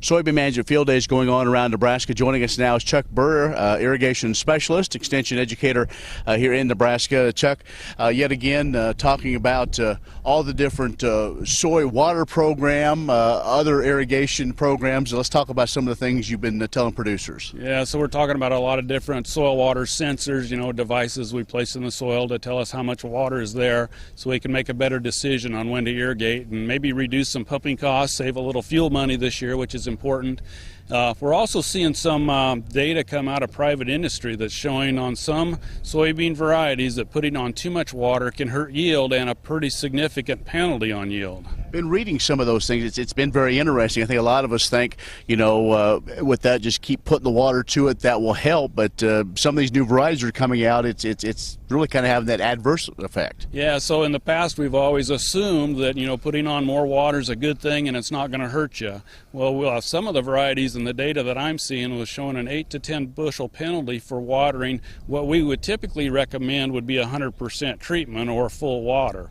Soybean Management Field Days going on around Nebraska. Joining us now is Chuck Burr, Irrigation Specialist, Extension Educator here in Nebraska. Chuck, yet again, talking about all the different soy water program, other irrigation programs. Let's talk about some of the things you've been telling producers. Yeah, so we're talking about a lot of different soil water sensors, devices we place in the soil to tell us how much water is there so we can make a better decision on when to irrigate and maybe reduce some pumping costs, save a little fuel money this year, which is important. We're also seeing some data come out of private industry that's showing on some soybean varieties that putting on too much water can hurt yield and a pretty significant penalty on yield. Been reading some of those things. It's been very interesting. I think a lot of us think, with that, just keep putting the water to it, that will help. But some of these new varieties are coming out. It's really kind of having that adverse effect. Yeah. So in the past, we've always assumed that putting on more water is a good thing and it's not going to hurt you. Well, some of the varieties and the data that I'm seeing was showing an 8 to 10 bushel penalty for watering what we would typically recommend would be 100% treatment or full water.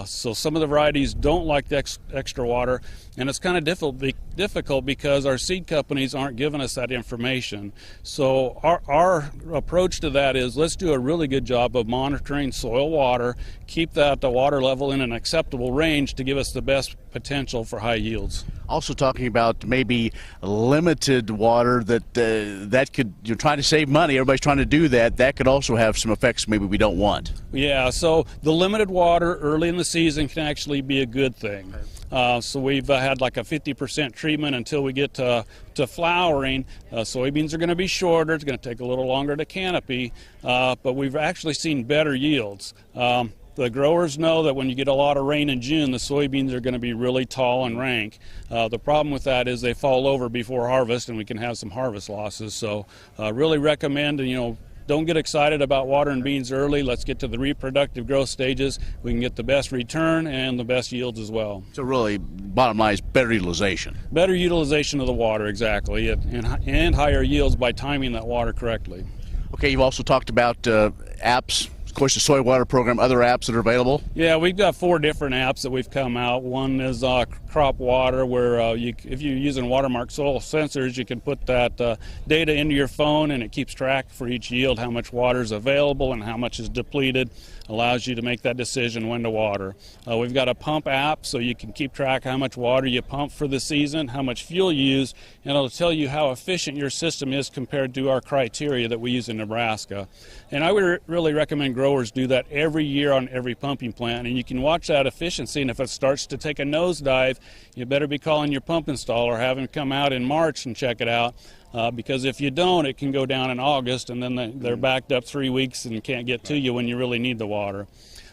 So some of the varieties don't like the extra water, and it's kind of difficult because our seed companies aren't giving us that information. So our approach to that is let's do a really good job of monitoring soil water, keep the water level in an acceptable range to give us the best potential for high yields. Also talking about maybe limited water that could, you're trying to save money, everybody's trying to do that. That could also have some effects maybe we don't want. Yeah, so the limited water early in the season can actually be a good thing. So we've had like a 50% treatment until we get to flowering. Soybeans are going to be shorter. It's going to take a little longer to canopy, but we've actually seen better yields. The growers know that when you get a lot of rain in June, the soybeans are going to be really tall and rank. The problem with that is they fall over before harvest, and we can have some harvest losses. So really recommend, don't get excited about watering beans early. Let's get to the reproductive growth stages. We can get the best return and the best yields as well. So really, bottom line is better utilization. Better utilization of the water, exactly, and higher yields by timing that water correctly. Okay, you've also talked about apps. Of course, the soy water program, other apps that are available? Yeah, we've got 4 different apps that we've come out. One is Crop Water, where if you're using watermark soil sensors, you can put that data into your phone, and it keeps track for each yield how much water is available and how much is depleted. Allows you to make that decision when to water. We've got a pump app, so you can keep track how much water you pump for the season, how much fuel you use, and it'll tell you how efficient your system is compared to our criteria that we use in Nebraska. And I would really recommend growers do that every year on every pumping plant, and you can watch that efficiency, and if it starts to take a nosedive, you better be calling your pump installer, have him come out in March and check it out. Because if you don't, it can go down in August, and then they're backed up 3 weeks and can't get to you when you really need the water.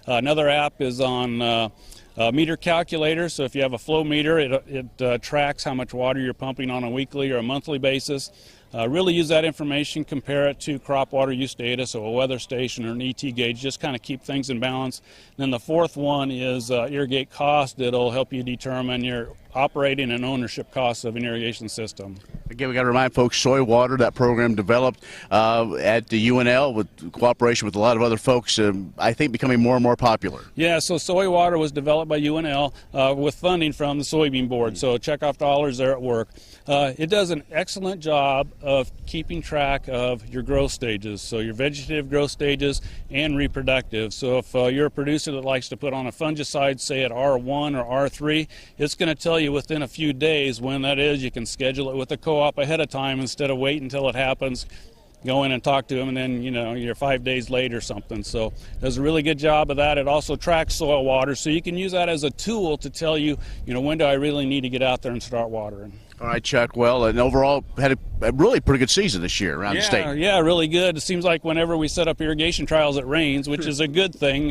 Another app is on meter calculator, so if you have a flow meter, it tracks how much water you're pumping on a weekly or a monthly basis. Really use that information, compare it to crop water use data, so a weather station or an ET gauge, just kind of keep things in balance. And then the fourth one is irrigate cost. It'll help you determine your operating and ownership costs of an irrigation system. Again, we got to remind folks, soy water, that program developed at the UNL with cooperation with a lot of other folks, I think becoming more and more popular. Yeah, so soy water was developed by UNL with funding from the Soybean Board, so checkoff dollars there at work. It does an excellent job of keeping track of your growth stages, so your vegetative growth stages and reproductive. So if you're a producer that likes to put on a fungicide, say at R1 or R3, it's going to tell you within a few days when that is. You can schedule it with the co-op ahead of time instead of waiting until it happens. Go in and talk to them, and then you're 5 days late or something. So it does a really good job of that. It also tracks soil water, so you can use that as a tool to tell you, when do I really need to get out there and start watering. All right, Chuck. Well, and overall had a really pretty good season this year around the state. Yeah, really good. It seems like whenever we set up irrigation trials, it rains, which is a good thing.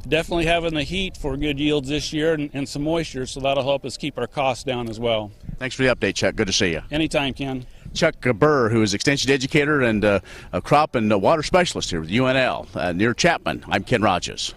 Definitely having the heat for good yields this year and some moisture, so that'll help us keep our costs down as well. Thanks for the update, Chuck. Good to see you. Anytime, Ken. Chuck Burr, who is Extension Educator and a crop and water specialist here with UNL near Chapman. I'm Ken Rogers.